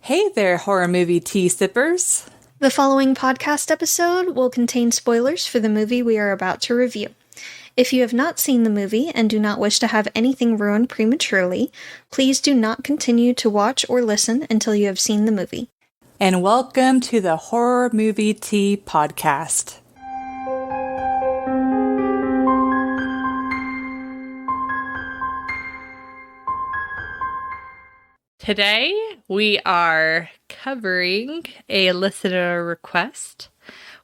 Hey there, horror movie tea sippers. The following podcast episode will contain spoilers for the movie we are about to review. If you have not seen the movie and do not wish to have anything ruined prematurely, please do not continue to watch or listen until you have seen the movie. And welcome to the Horror Movie Tea Podcast. Today, we are covering a listener request,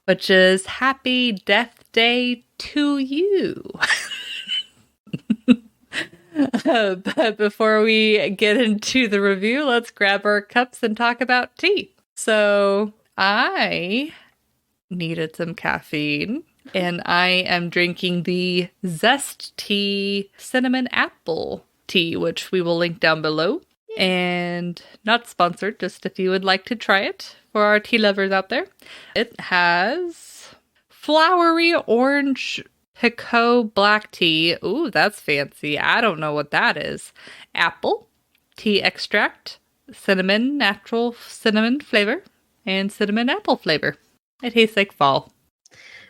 which is Happy Death Day to You. But before we get into the review, let's grab our cups and talk about tea. So, I needed some caffeine, and I am drinking the Zest Tea Cinnamon Apple Tea, which we will link down below. And not sponsored, just if you would like to try it for our tea lovers out there. It has flowery orange Picot black tea. Ooh, that's fancy. I don't know what that is. Apple, tea extract, cinnamon, natural cinnamon flavor, and cinnamon apple flavor. It tastes like fall.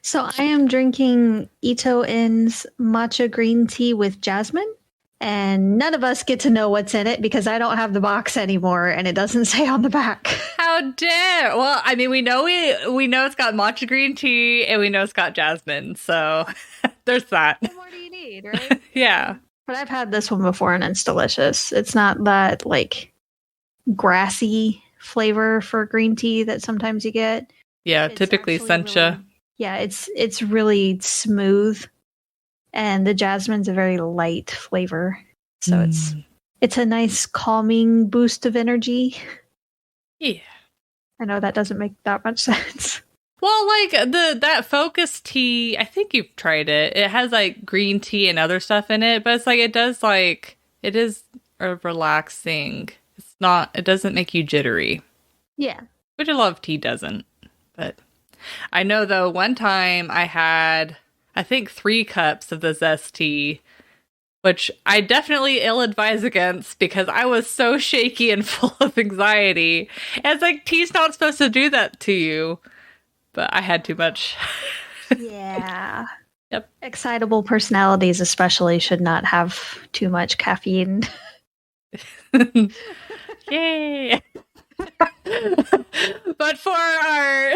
So I am drinking Ito In's matcha green tea with jasmine. And none of us get to know what's in it because I don't have the box anymore and it doesn't say on the back. How dare! Well, I mean, we know it's got matcha green tea and we know it's got jasmine, so there's that. What more do you need, right? Yeah. But I've had this one before and it's delicious. It's not that like grassy flavor for green tea that sometimes you get. Yeah, It's typically actually sencha. really- yeah, it's really smooth. And the jasmine's a very light flavor. So it's a nice calming boost of energy. Yeah. I know that doesn't make that much sense. Well, like that focus tea, I think you've tried it. It has like green tea and other stuff in it, but it's like it is a relaxing. It doesn't make you jittery. Yeah. Which a lot of tea doesn't. But I know though, one time I had, I think 3 cups of the Zest tea, which I definitely ill-advise against because I was so shaky and full of anxiety. And it's like, tea's not supposed to do that to you. But I had too much. Yeah. Yep. Excitable personalities especially should not have too much caffeine. Yay! But for our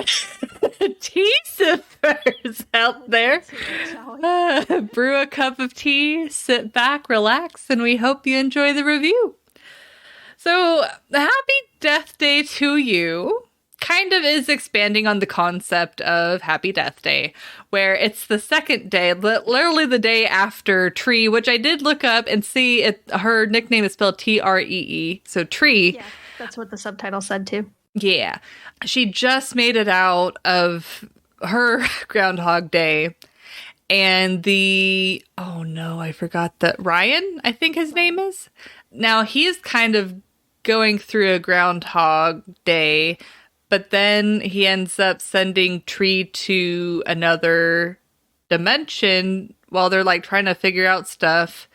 tea sippers out there, brew a cup of tea, sit back, relax, and we hope you enjoy the review. So, Happy Death Day to You kind of is expanding on the concept of Happy Death Day, where it's the second day, literally the day after Tree, which I did look up and see her nickname is spelled Tree, so Tree. Yeah, that's what the subtitle said too. Yeah. She just made it out of her Groundhog Day. And I forgot that Ryan, I think his name is. Now, he's kind of going through a Groundhog Day, but then he ends up sending Tree to another dimension while they're like trying to figure out stuff.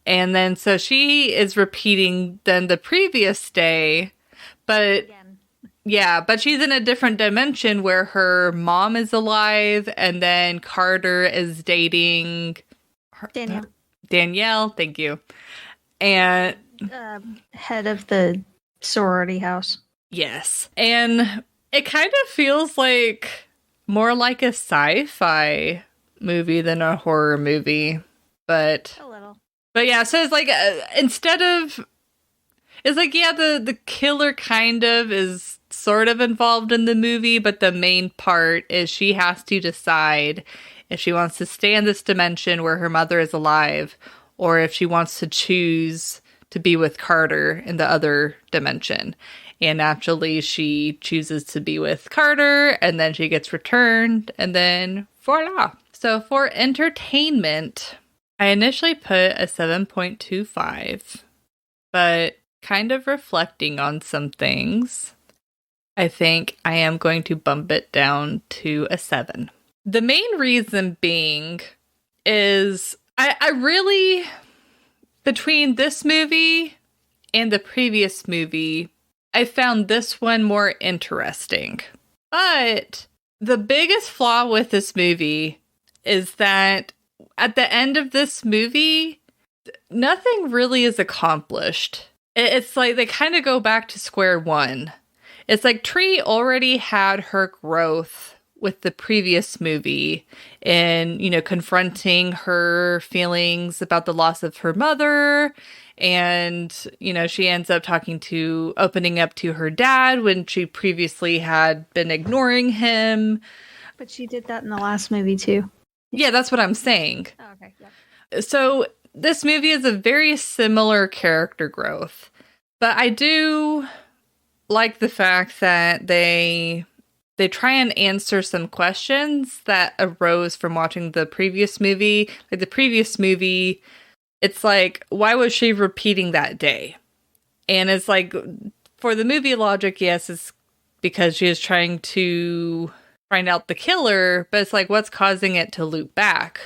And then so she is repeating then the previous day, but yeah, but she's in a different dimension where her mom is alive and then Carter is dating Danielle, thank you. And head of the sorority house. Yes. And it kind of feels like more like a sci-fi movie than a horror movie, but A little. But yeah, so it's like the killer kind of is sort of involved in the movie, but the main part is she has to decide if she wants to stay in this dimension where her mother is alive, or if she wants to choose to be with Carter in the other dimension. And naturally, she chooses to be with Carter, and then she gets returned, and then voila. So for entertainment, I initially put a 7.25, but kind of reflecting on some things, I think I am going to bump it down to a 7. The main reason being is I really, between this movie and the previous movie, I found this one more interesting. But the biggest flaw with this movie is that at the end of this movie, nothing really is accomplished. It's like they kind of go back to square one. It's like Tree already had her growth with the previous movie in, confronting her feelings about the loss of her mother. And, she ends up opening up to her dad when she previously had been ignoring him. But she did that in the last movie too. Yeah, that's what I'm saying. Oh, okay. Yeah. So this movie is a very similar character growth, but I do like the fact that they try and answer some questions that arose from watching the previous movie. Like the previous movie, it's like, why was she repeating that day? And it's like, for the movie logic, yes, it's because she is trying to find out the killer, but it's like, what's causing it to loop back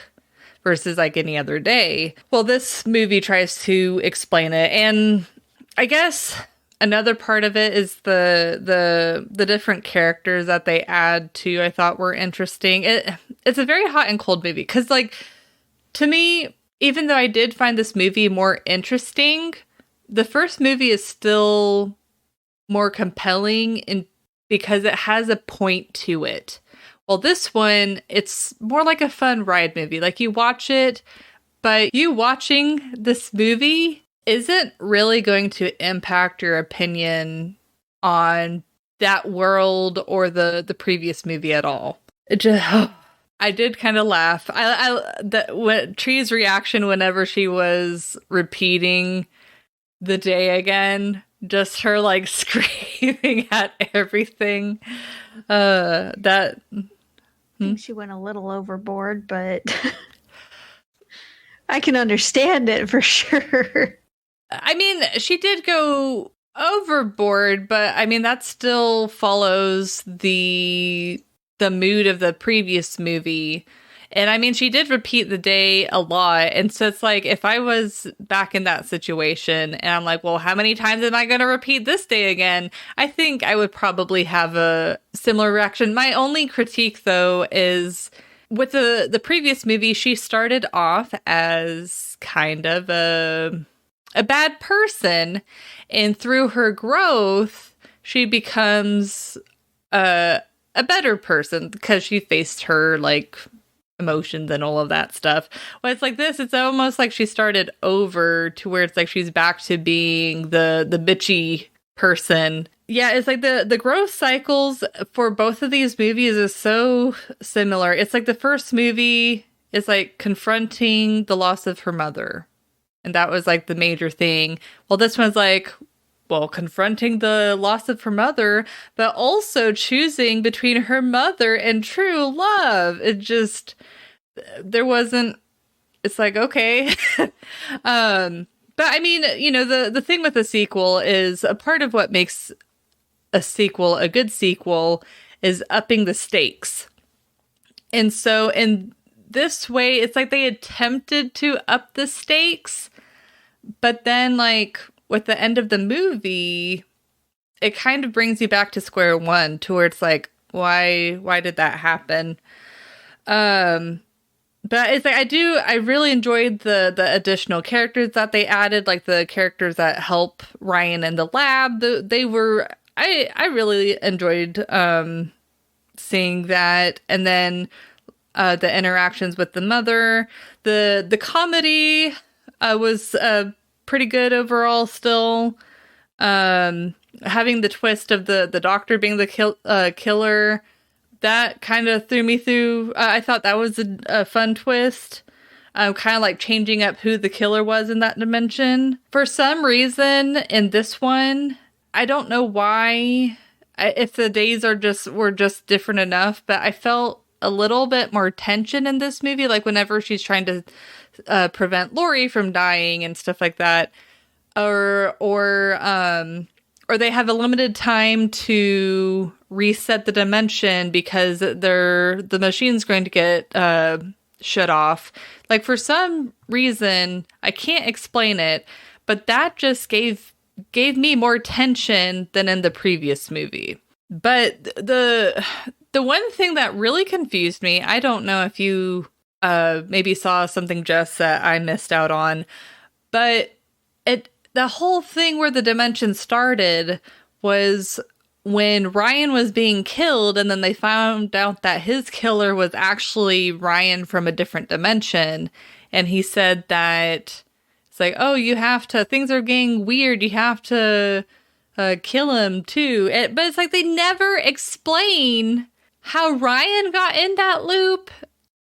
versus like any other day? Well, this movie tries to explain it, and I guess another part of it is the different characters that they add to, I thought were interesting. It's a very hot and cold movie because, like, to me, even though I did find this movie more interesting, the first movie is still more compelling because it has a point to it. Well, this one, it's more like a fun ride movie. Like, you watch it, but you watching this movie isn't really going to impact your opinion on that world or the previous movie at all. It just, I did kind of laugh. Tree's reaction whenever she was repeating the day again, just her like screaming at everything. I think she went a little overboard, but I can understand it for sure. I mean, she did go overboard, but I mean, that still follows the mood of the previous movie. And I mean, she did repeat the day a lot. And so it's like, if I was back in that situation and I'm like, well, how many times am I going to repeat this day again? I think I would probably have a similar reaction. My only critique, though, is with the previous movie, she started off as kind of a bad person, and through her growth, she becomes a better person because she faced her like emotions and all of that stuff. Well, it's like this, it's almost like she started over to where it's like she's back to being the bitchy person. Yeah, it's like the growth cycles for both of these movies is so similar. It's like the first movie is like confronting the loss of her mother. And that was like the major thing. Well, this one's like, well, confronting the loss of her mother, but also choosing between her mother and true love. It just, there wasn't, it's like, okay. But I mean, the thing with a sequel is a part of what makes a sequel a good sequel is upping the stakes. And so in this way, it's like they attempted to up the stakes, but then like with the end of the movie, it kind of brings you back to square one to where it's like, why did that happen? But it's like I really enjoyed the additional characters that they added, like the characters that help Ryan in the lab. I really enjoyed seeing that, and then the interactions with the mother. The comedy was pretty good overall still. Having the twist of the doctor being the killer, that kind of threw me through. I thought that was a fun twist. Kind of like changing up who the killer was in that dimension. For some reason, in this one, I don't know why, if the days were just different enough, but I felt a little bit more tension in this movie, like whenever she's trying to prevent Laurie from dying and stuff like that, or they have a limited time to reset the dimension because the machine's going to get shut off. Like, for some reason, I can't explain it, but that just gave gave me more tension than in the previous movie. But the one thing that really confused me, I don't know if you maybe saw something, Jess, that I missed out on, but the whole thing where the dimension started was when Ryan was being killed, and then they found out that his killer was actually Ryan from a different dimension. And he said that it's like, oh, you have to, things are getting weird, you have to kill him too. But it's like they never explain how Ryan got in that loop,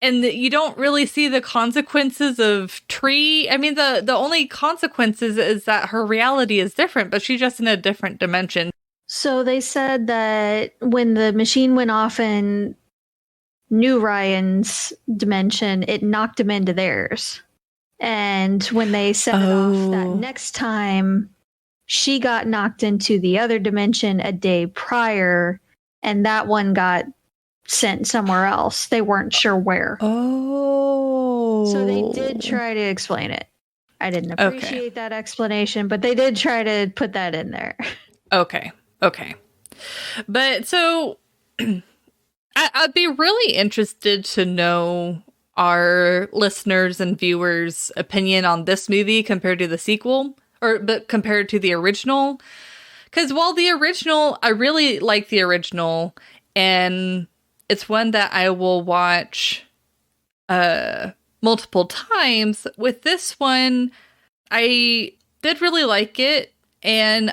and that you don't really see the consequences of Tree. I mean, the only consequences is that her reality is different, but she's just in a different dimension. So they said that when the machine went off in New Ryan's dimension, it knocked him into theirs. And when they set it off that next time, she got knocked into the other dimension a day prior, and that one got sent somewhere else. They weren't sure where. Oh. So they did try to explain it. I didn't appreciate that explanation, but they did try to put that in there. Okay. But so I'd be really interested to know our listeners and viewers' opinion on this movie compared to the sequel, but compared to the original. Because while the original, I really like the original, and it's one that I will watch multiple times. With this one, I did really like it, and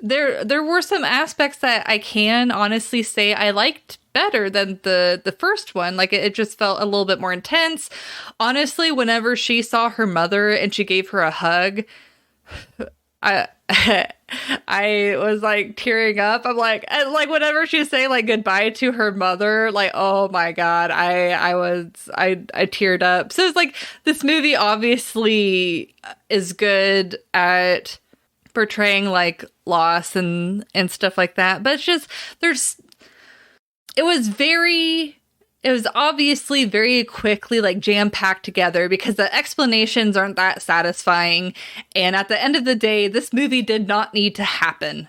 there were some aspects that I can honestly say I liked better than the first one. Like, it just felt a little bit more intense. Honestly, whenever she saw her mother and she gave her a hug, I was like tearing up. I'm like whenever she's saying like goodbye to her mother, like, oh my God, I teared up. So it's like, this movie obviously is good at portraying like loss and stuff like that, but it's just it was obviously very quickly like jam-packed together because the explanations aren't that satisfying, and at the end of the day, this movie did not need to happen.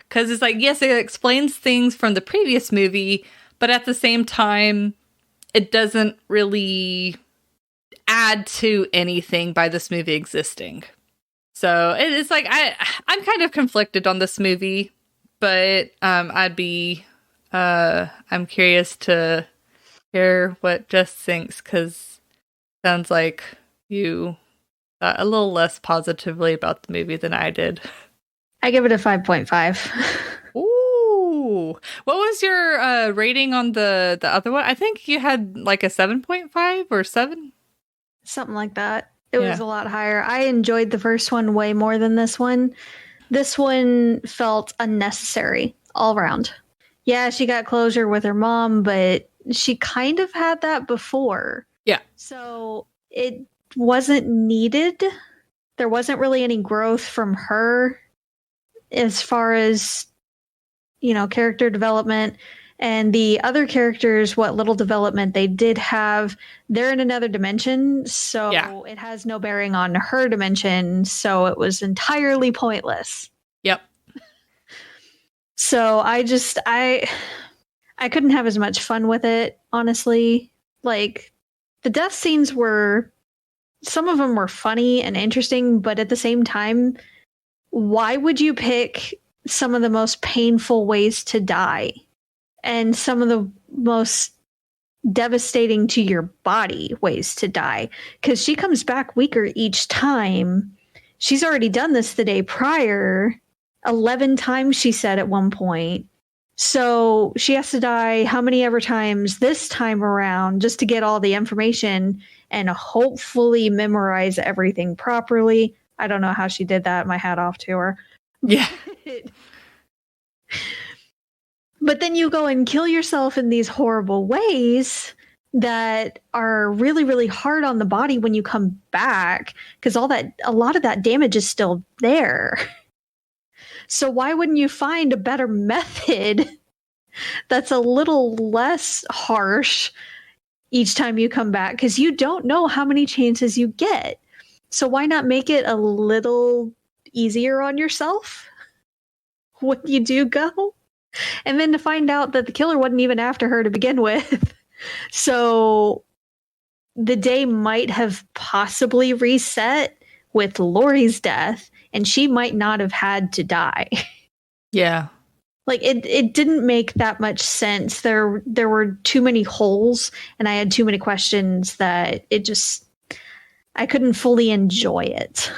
Because it's like, yes, it explains things from the previous movie, but at the same time, it doesn't really add to anything by this movie existing. So it's like, I'm kind of conflicted on this movie, but I'm curious to hear what Jess thinks, because sounds like you thought a little less positively about the movie than I did. I give it a 5.5. Ooh. What was your rating on the other one? I think you had like a 7.5 or 7? Something like that. It was a lot higher. I enjoyed the first one way more than this one. This one felt unnecessary all around. Yeah, she got closure with her mom, but she kind of had that before. Yeah. So it wasn't needed. There wasn't really any growth from her as far as, character development. And the other characters, what little development they did have, they're in another dimension. So it has no bearing on her dimension. So it was entirely pointless. Yep. So I couldn't have as much fun with it, honestly. Like, the death scenes some of them were funny and interesting, but at the same time, why would you pick some of the most painful ways to die? And some of the most devastating to your body ways to die? Because she comes back weaker each time. She's already done this the day prior. 11 times, she said at one point. So she has to die how many ever times this time around just to get all the information and hopefully memorize everything properly. I don't know how she did that. My hat off to her. Yeah. But then you go and kill yourself in these horrible ways that are really, really hard on the body when you come back, because a lot of that damage is still there. So why wouldn't you find a better method that's a little less harsh each time you come back? Because you don't know how many chances you get. So why not make it a little easier on yourself when you do go. And then to find out that the killer wasn't even after her to begin with. So the day might have possibly reset with Laurie's death, and she might not have had to die. Yeah. Like it didn't make that much sense. There were too many holes, and I had too many questions that I couldn't fully enjoy it.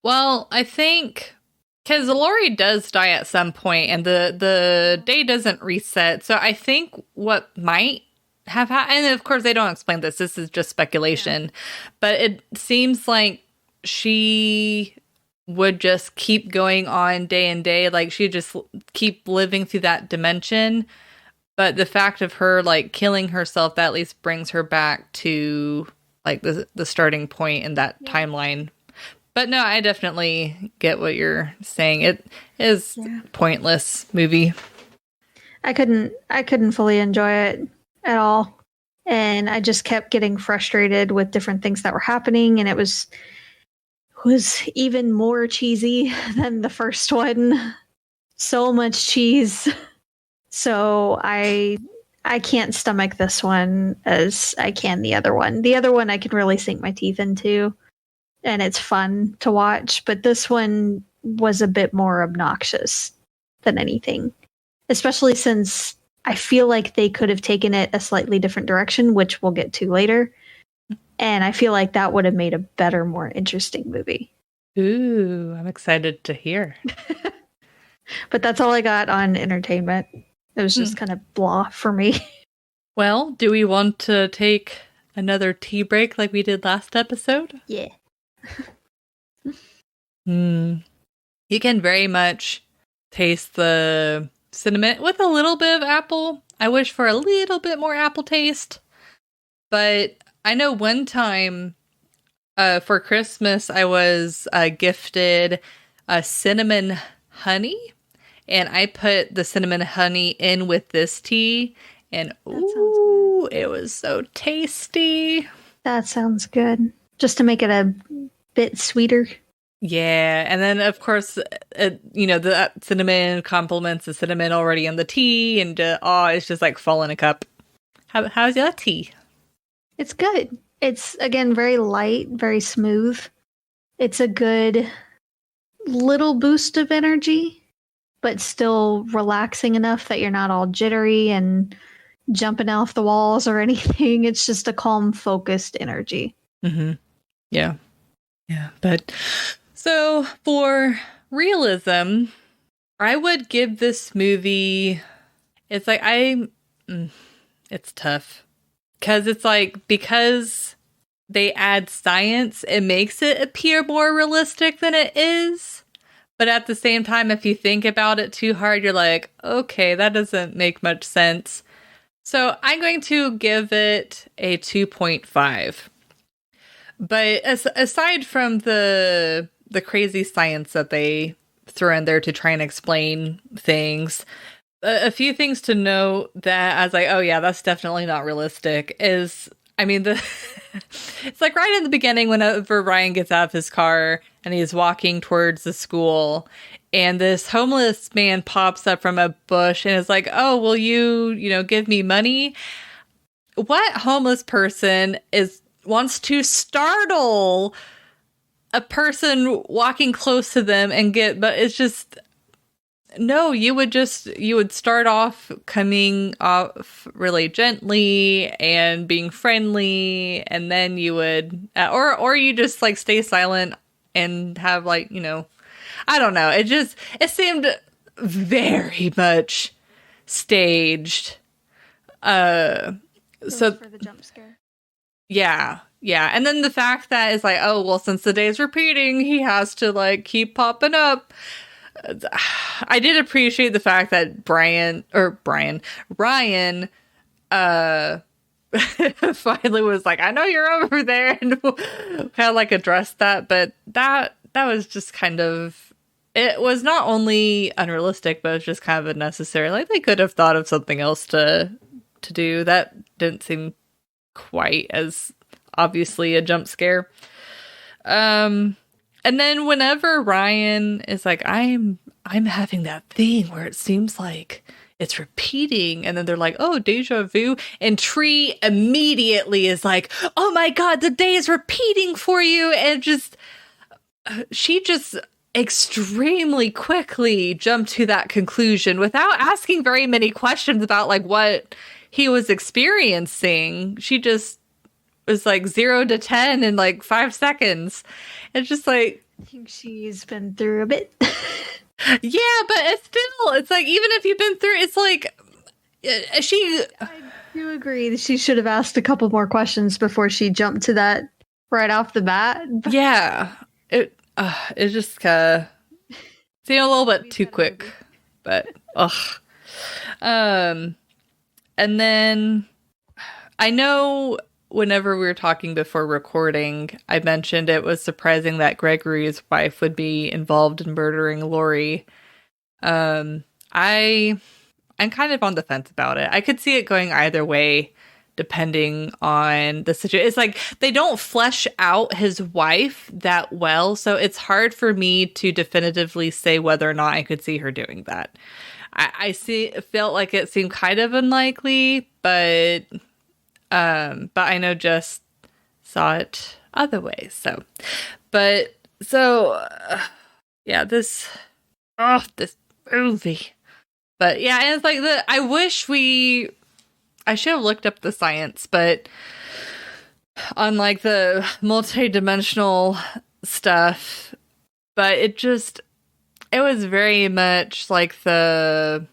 Well, I think because Laurie does die at some point, and the day doesn't reset. So I think what might have happened, and of course they don't explain this. This is just speculation, but it seems like she would just keep going on day and day, like she'd just keep living through that dimension. But the fact of her like killing herself, that at least brings her back to like the starting point in that timeline. But no, I definitely get what you're saying. It is pointless movie. I couldn't fully enjoy it at all. And I just kept getting frustrated with different things that were happening, and it was even more cheesy than the first one. So much cheese. So I can't stomach this one as I can the other one. The other one I can really sink my teeth into, and it's fun to watch, but this one was a bit more obnoxious than anything. Especially since I feel like they could have taken it a slightly different direction, which we'll get to later. And I feel like that would have made a better, more interesting movie. Ooh, I'm excited to hear. But that's all I got on entertainment. It was just kind of blah for me. Well, do we want to take another tea break like we did last episode? Yeah. You can very much taste the cinnamon with a little bit of apple. I wish for a little bit more apple taste. But I know one time for Christmas, I was gifted a cinnamon honey. And I put the cinnamon honey in with this tea. And ooh, it was so tasty. That sounds good. Just to make it a bit sweeter. Yeah, and then of course, the cinnamon complements the cinnamon already in the tea, and it's just like fall in a cup. How's your tea? It's good. It's again very light, very smooth. It's a good little boost of energy, but still relaxing enough that you're not all jittery and jumping off the walls or anything. It's just a calm, focused energy. Mm-hmm. Yeah, but. So, for realism, I would give this movie, it's like, it's tough. Because they add science, it makes it appear more realistic than it is. But at the same time, if you think about it too hard, you're like, okay, that doesn't make much sense. So, I'm going to give it a 2.5. But aside from the crazy science that they throw in there to try and explain things, a few things to note that I was like, oh yeah, that's definitely not realistic is, it's like right in the beginning whenever Ryan gets out of his car and he's walking towards the school and this homeless man pops up from a bush and is like, oh, will you give me money? What homeless person wants to startle a person walking close to them but it's just, no, you would start off coming off really gently and being friendly, and then you would, or you just like stay silent and have like, I don't know. It seemed very much staged. So for the jump scare. Yeah. And then the fact that it's like, oh, well, since the day's repeating, he has to like keep popping up. I did appreciate the fact that Ryan, finally was like, I know you're over there, and kind of like addressed that. But that was just kind of, it was not only unrealistic, but it was just kind of unnecessary. Like they could have thought of something else to do. That didn't seem quite as obviously a jump scare. And then whenever Ryan is like, I'm having that thing where it seems like it's repeating, and then they're like, oh, deja vu, and Tree immediately is like, oh my god, the day is repeating for you, and she just extremely quickly jumped to that conclusion without asking very many questions about like what he was experiencing. She just was like 0 to 10 in like 5 seconds. It's just like, I think she's been through a bit. yeah, but it's like, even if you've been through, it's like, I do agree that she should have asked a couple more questions before she jumped to that right off the bat. Yeah, it just seemed a little bit too quick, but and then I know whenever we were talking before recording, I mentioned it was surprising that Gregory's wife would be involved in murdering Laurie. I'm kind of on the fence about it. I could see it going either way, depending on the situation. It's like they don't flesh out his wife that well, so it's hard for me to definitively say whether or not I could see her doing that. I felt like it seemed kind of unlikely, but I know Jess saw it other ways. Yeah, this movie. But yeah, and it's like I should have looked up the science, but on like the multi-dimensional stuff, but it was very much like the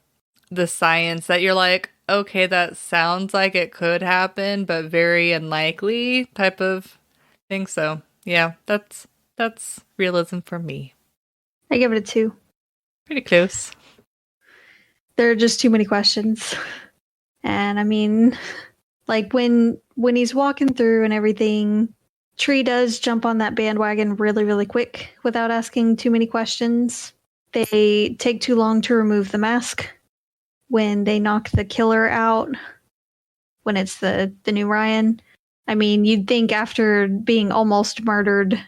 science that you're like, okay, that sounds like it could happen, but very unlikely type of thing. So yeah, that's realism for me. I give it a 2. Pretty close. There are just too many questions. And I mean, like when he's walking through and everything, Tree does jump on that bandwagon really, really quick without asking too many questions. They take too long to remove the mask when they knock the killer out, when it's the new Ryan. I mean, you'd think after being almost murdered,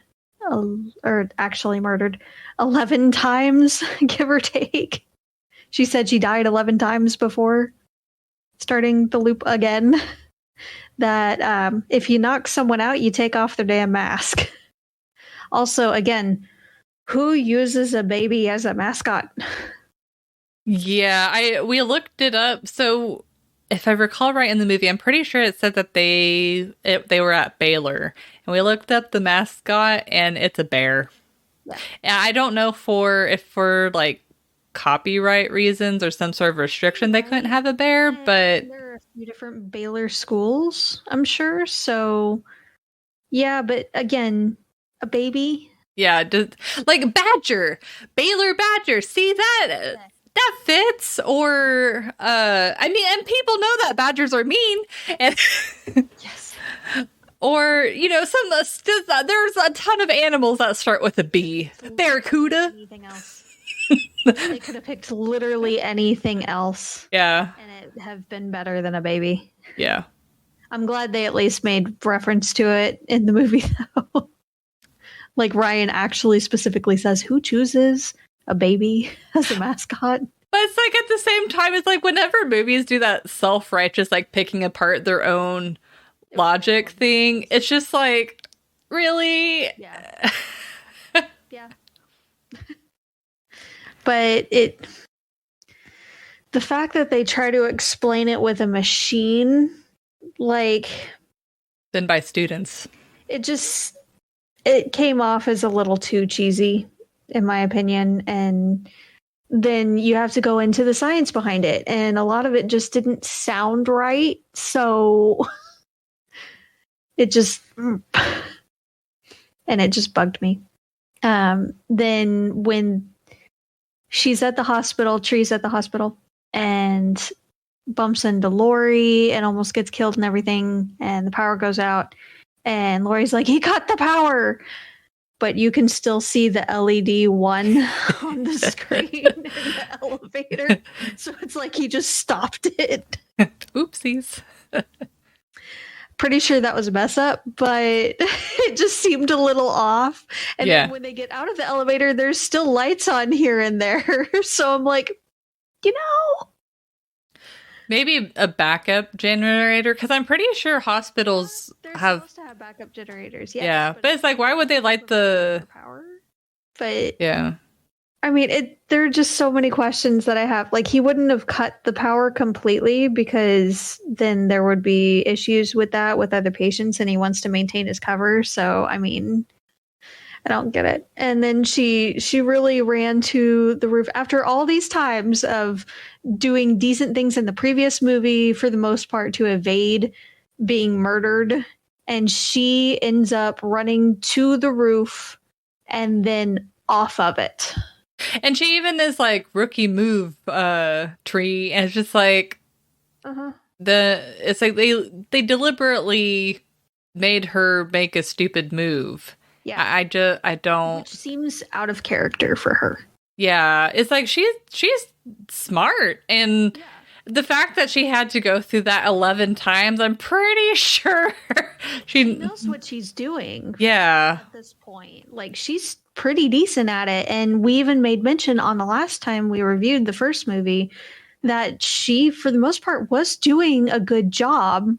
or actually murdered 11 times, give or take. She said she died 11 times before starting the loop again. That if you knock someone out, you take off their damn mask. Also, again, who uses a baby as a mascot? Yeah, we looked it up. So if I recall right in the movie, I'm pretty sure it said that they were at Baylor, and we looked up the mascot, and it's a bear. Yeah. And I don't know if for like copyright reasons or some sort of restriction they couldn't have a bear, but there are a few different Baylor schools, I'm sure. So yeah, but again, a baby. Yeah, like Badger, Baylor Badger. See that? That fits. Or I mean, and people know that badgers are mean, and yes. Or there's a ton of animals that start with a B. Barracuda. Anything else? They could have picked literally anything else. Yeah. And it have been better than a baby. Yeah. I'm glad they at least made reference to it in the movie, though. Like Ryan actually specifically says, who chooses a baby as a mascot? But it's like at the same time, it's like whenever movies do that self-righteous, like picking apart their own logic thing, it's just like, really? Yeah. Yeah. But the fact that they try to explain it with a machine, like... Then by students. It came off as a little too cheesy, in my opinion, and then you have to go into the science behind it, and a lot of it just didn't sound right, so it just... and it just bugged me. Then when she's at the hospital, Tree's at the hospital, and bumps into Laurie and almost gets killed and everything, and the power goes out, and Laurie's like, he cut the power! But you can still see the LED 1 on the screen in the elevator. So it's like he just stopped it. Oopsies. pretty sure that was a mess up, but it just seemed a little off. And then when they get out of the elevator, there's still lights on here and there. So I'm like, maybe a backup generator, because I'm pretty sure hospitals they're have supposed to have backup generators. Yes, yeah, but it's like, why would they light the power? But yeah. I mean, there are just so many questions that I have. Like, he wouldn't have cut the power completely because then there would be issues with that with other patients, and he wants to maintain his cover. So, I mean, I don't get it. And then she really ran to the roof after all these times of doing decent things in the previous movie, for the most part, to evade being murdered. And she ends up running to the roof and then off of it. And she even is like, rookie move, Tree, and it's just like it's like they deliberately made her make a stupid move. Yeah, I don't. Which seems out of character for her. Yeah, it's like she's smart, and the fact that she had to go through that 11 times, I'm pretty sure she knows what she's doing. Yeah, at this point, like, she's pretty decent at it. And we even made mention on the last time we reviewed the first movie that she, for the most part, was doing a good job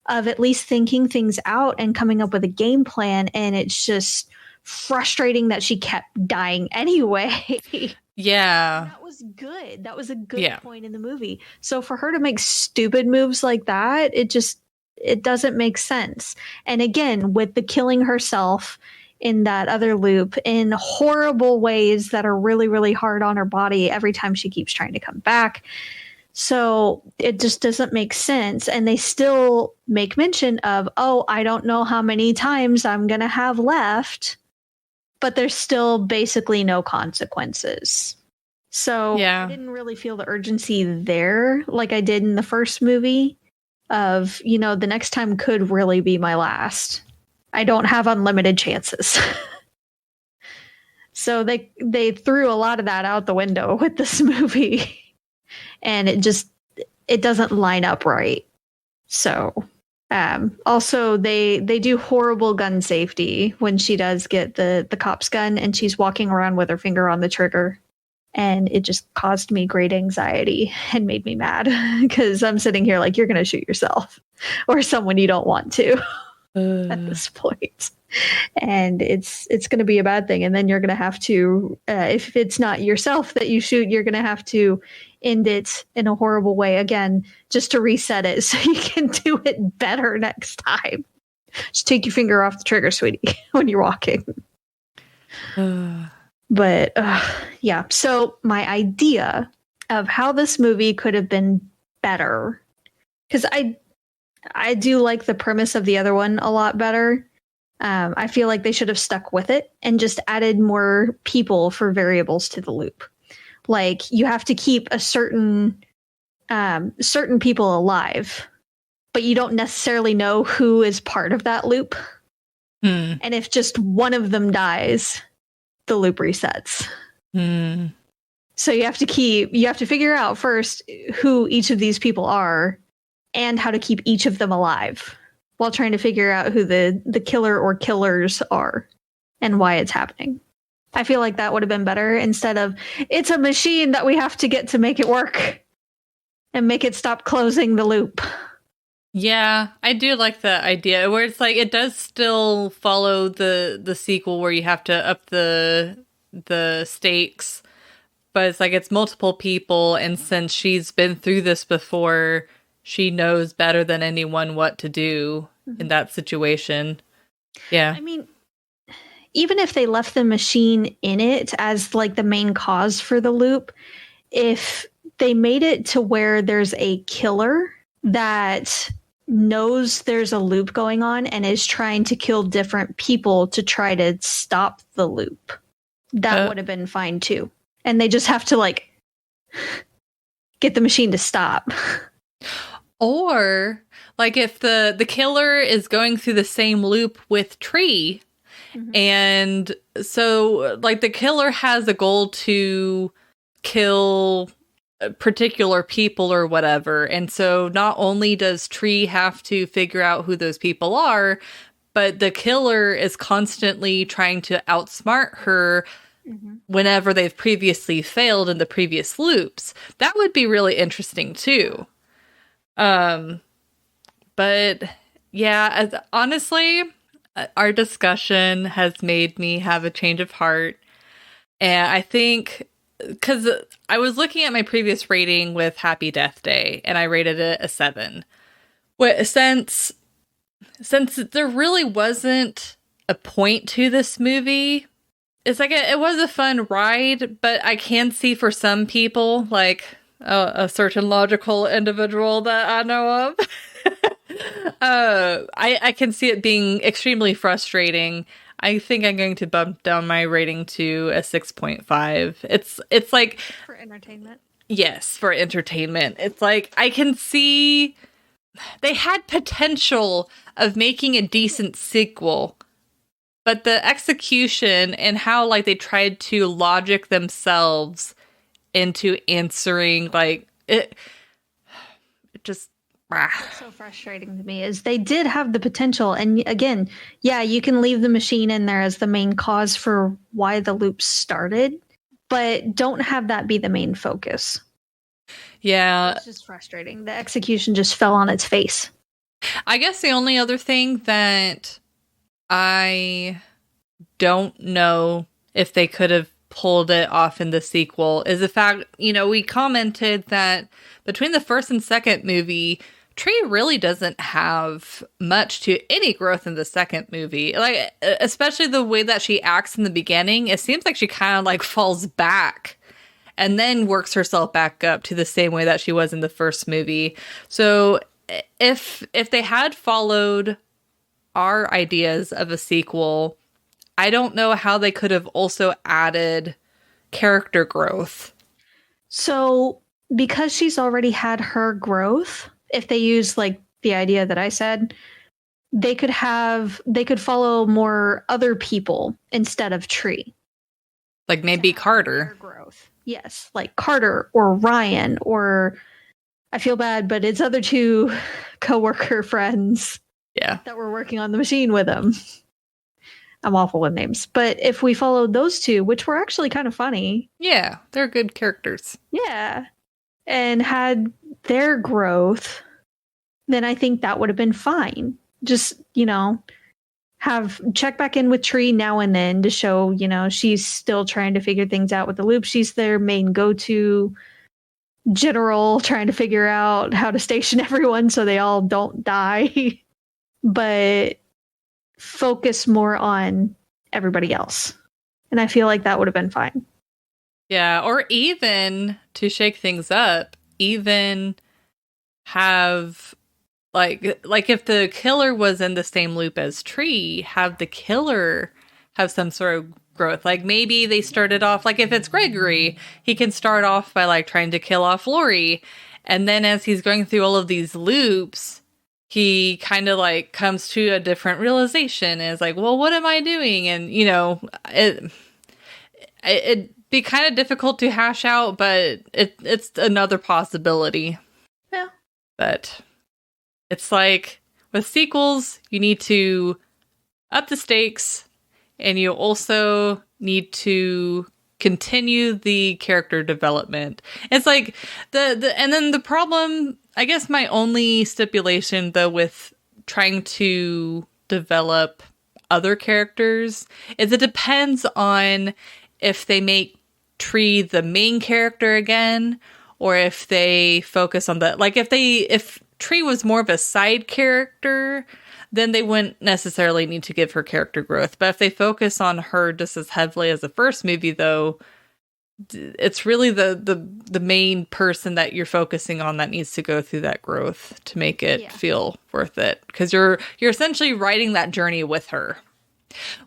of at least thinking things out and coming up with a game plan. And it's just frustrating that she kept dying anyway. Yeah. That was good. That was a good point in the movie. So for her to make stupid moves like that, it doesn't make sense. And again, with the killing herself in that other loop in horrible ways that are really, really hard on her body every time she keeps trying to come back. So it just doesn't make sense. And they still make mention of, I don't know how many times I'm going to have left, but there's still basically no consequences. So I didn't really feel the urgency there like I did in the first movie of, the next time could really be my last. I don't have unlimited chances. So they threw a lot of that out the window with this movie. And it doesn't line up right. So also they do horrible gun safety when she does get the cop's gun and she's walking around with her finger on the trigger. And it just caused me great anxiety and made me mad because I'm sitting here like, you're going to shoot yourself or someone you don't want to at this point. And it's going to be a bad thing. And then you're going to have to, if it's not yourself that you shoot, you're going to have to end it in a horrible way again, just to reset it so you can do it better next time. Just take your finger off the trigger, sweetie, when you're walking. But yeah, so my idea of how this movie could have been better, because I do like the premise of the other one a lot better. I feel like they should have stuck with it and just added more people for variables to the loop. Like, you have to keep a certain people alive, but you don't necessarily know who is part of that loop. And if just one of them dies, the loop resets. So you have to figure out first who each of these people are and how to keep each of them alive while trying to figure out who the killer or killers are and why it's happening. I feel like that would have been better instead of, it's a machine that we have to get to make it work and make it stop closing the loop. Yeah, I do like the idea where it's like, it does still follow the sequel where you have to up the stakes, but it's like, it's multiple people. And since she's been through this before, she knows better than anyone what to do in that situation. Yeah. I mean, even if they left the machine in it as like the main cause for the loop, if they made it to where there's a killer that knows there's a loop going on and is trying to kill different people to try to stop the loop, that would have been fine too. And they just have to like get the machine to stop. Or like, if the killer is going through the same loop with Tree, and so like the killer has a goal to kill particular people or whatever. And so not only does Tree have to figure out who those people are, but the killer is constantly trying to outsmart her whenever they've previously failed in the previous loops. That would be really interesting too. But yeah, honestly, our discussion has made me have a change of heart. And I think, because I was looking at my previous rating with Happy Death Day, and I rated it a 7. Since there really wasn't a point to this movie, it's like it was a fun ride, but I can see for some people, like a certain logical individual that I know of, I can see it being extremely frustrating. I think I'm going to bump down my rating to a 6.5. It's like, for entertainment. Yes, for entertainment. It's like I can see they had potential of making a decent sequel, but the execution and how like they tried to logic themselves into answering like it just What's so frustrating to me is they did have the potential, and again, yeah, you can leave the machine in there as the main cause for why the loop started, but don't have that be the main focus. Yeah. It's just frustrating. The execution just fell on its face. I guess the only other thing that I don't know if they could have pulled it off in the sequel is the fact, we commented that between the first and second movie, Tree really doesn't have much to any growth in the second movie. Like, especially the way that she acts in the beginning, it seems like she kind of like falls back and then works herself back up to the same way that she was in the first movie. So if they had followed our ideas of a sequel, I don't know how they could have also added character growth. So because she's already had her growth, if they use like the idea that I said, they could follow more other people instead of Tree. Like maybe Carter. Growth. Yes, like Carter or Ryan, or I feel bad, but it's other two coworker friends. Yeah. That were working on the machine with him. I'm awful with names. But if we followed those two, which were actually kind of funny. Yeah, they're good characters. Yeah. And had their growth, then I think that would have been fine. Just, have check back in with Tree now and then to show, she's still trying to figure things out with the loop. She's their main go-to general trying to figure out how to station everyone so they all don't die. But focus more on everybody else. And I feel like that would have been fine. Yeah, or even to shake things up, even have like if the killer was in the same loop as Tree, have the killer have some sort of growth. Like maybe they started off, like if it's Gregory, he can start off by like trying to kill off Lori. And then as he's going through all of these loops, he kind of like comes to a different realization and is like, well, what am I doing? And, it'd be kind of difficult to hash out, but it's another possibility. Yeah. But it's like with sequels, you need to up the stakes and you also need to continue the character development. It's like and then the problem, I guess my only stipulation though with trying to develop other characters is it depends on if they make Tree the main character again, or if they focus on the, like if Tree was more of a side character, then they wouldn't necessarily need to give her character growth. But if they focus on her just as heavily as the first movie, though, it's really the main person that you're focusing on that needs to go through that growth to make it feel worth it. Because you're essentially writing that journey with her.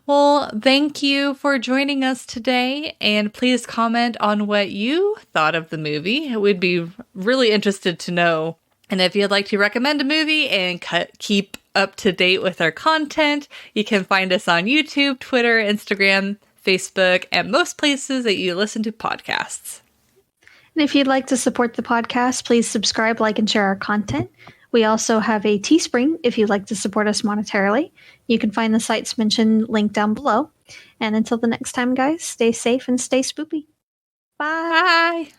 Well, thank you for joining us today, and please comment on what you thought of the movie. We'd be really interested to know. And if you'd like to recommend a movie and keep up to date with our content, you can find us on YouTube, Twitter, Instagram, Facebook, and most places that you listen to podcasts. And And if you'd like to support the podcast, please subscribe, like, and share our content. We also have a Teespring if you'd like to support us monetarily. You can find the sites mentioned linked down below. And until the next time, guys, stay safe and stay spoopy. Bye. Bye.